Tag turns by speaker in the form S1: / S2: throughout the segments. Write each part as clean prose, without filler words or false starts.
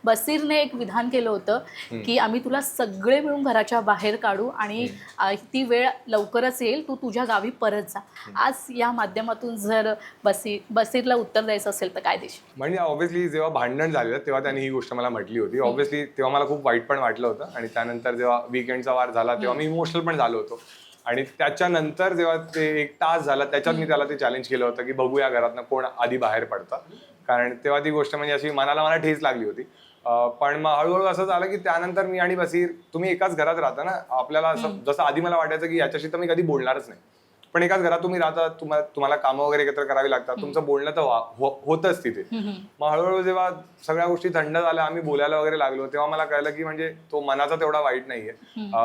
S1: बसीरने एक विधान केलं होतं की आम्ही तुला सगळे मिळून घराच्या बाहेर काढू आणि ती वेळ लवकरच येईल, तू तुझ्या गावी परत जा. आज या माध्यमातून जर बसीरला उत्तर द्यायचं असेल तर काय देशील?
S2: म्हणजे ऑब्व्हियसली जेव्हा भांडण झालेलं तेव्हा त्यांनी ही गोष्ट मला म्हटली होती. ऑब्व्हियसली तेव्हा मला खूप वाईट पण वाटलं होतं आणि त्यानंतर जेव्हा वीकेंडचा वार झाला तेव्हा मी इमोशनल पण झालो होतो. आणि त्याच्यानंतर जेव्हा ते 1 तास झाला त्याच्यात मी त्याला ते चॅलेंज केलं होतं की बघूया घरातनं कोण आधी बाहेर पडतं. कारण तेव्हा ती गोष्ट म्हणजे अशी मला ठेच लागली होती. पण मग हळूहळू असं झालं की त्यानंतर मी आणि बसीर, तुम्ही एकाच घरात राहता ना, आपल्याला असं जसं आधी मला वाटायचं की याच्याशी तर मी कधी बोलणारच नाही. पण एकाच घरात तुम्ही राहता, तुम्हाला कामं वगैरे एकत्र करावी लागतात, तुमचं बोलणं तर होतच तिथे. मग हळूहळू जेव्हा सगळ्या गोष्टी थंड झाल्या, आम्ही बोलायला वगैरे लागलो, तेव्हा मला कळलं की म्हणजे तो मनाचा तेवढा वाईट नाहीये.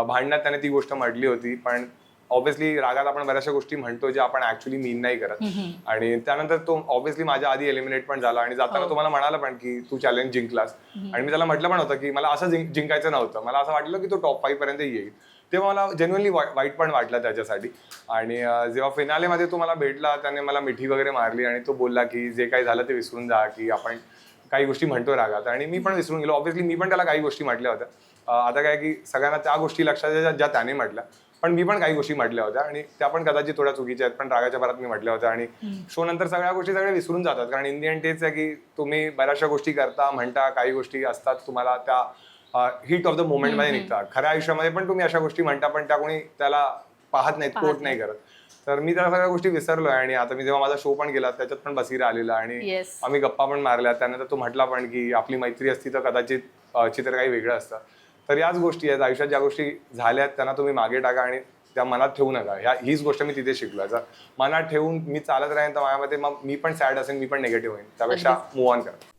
S2: भांडणात त्याने ती गोष्ट म्हटली होती, पण ऑब्व्हियसली रागात आपण बऱ्याचशा गोष्टी म्हणतो ज्या आपण ऍक्च्युअली मीन नाही करत. आणि त्यानंतर तो ऑब्व्हियसली माझ्या आधी एलिमिनेट पण झाला आणि जाताना तो मला म्हणाला पण की तू चॅलेंज जिंकलास. आणि मी त्याला म्हटलं पण होतं की मला असं जिंकायचं नव्हतं, मला असं वाटलं की तो टॉप 5 पर्यंत येईल. तेव्हा मला जेन्युअनली वाईट पण वाटलं त्याच्यासाठी. आणि जेव्हा फिनालेमध्ये तो मला भेटला, त्याने मला मिठी वगैरे मारली आणि तो बोलला की जे काही झालं ते विसरून जा, की आपण काही गोष्टी म्हणतो रागात. आणि मी पण विसरून गेलो. ऑब्व्हियसली मी पण त्याला काही गोष्टी म्हटल्या होत्या. आता काय की सगळ्यांना त्या गोष्टी लक्षात येतात ज्या त्याने म्हटल्या, पण मी पण काही गोष्टी म्हटल्या होत्या आणि त्या पण कदाचित थोड्या चुकीच्या आहेत, पण रागाच्या भरात मी म्हटल्या होत्या. आणि शो नंतर सगळ्या गोष्टी सगळे विसरून जातात, कारण इन दी एंड तेच आहे की तुम्ही बऱ्याचशा गोष्टी करता, म्हणता, काही गोष्टी असतात तुम्हाला त्या हिट ऑफ द मोमेंटमध्ये निघतात. खऱ्या आयुष्यामध्ये पण तुम्ही अशा गोष्टी म्हणता, पण त्या कोणी त्याला पाहत नाहीत, कोट नाही करत. तर मी त्या सगळ्या गोष्टी विसरलोय. आणि आता मी जेव्हा माझा शो पण केला त्याच्यात पण बसीर आलेला आणि आम्ही गप्पा पण मारल्या. त्यानंतर तो म्हटला पण की आपली मैत्री असती तर कदाचित चित्र काही वेगळं असतं. तर याच गोष्टी आहेत आयुष्यात, ज्या गोष्टी झाल्यात त्यांना तुम्ही मागे टाका आणि त्या मनात ठेवू नका. हीच गोष्ट मी तिथे शिकलो. जर मनात ठेवून मी चालत राहीन तर माझ्यामध्ये मग मी पण सॅड असेल, मी पण निगेटिव्ह होईन. त्यापेक्षा मूव्ह ऑन करा.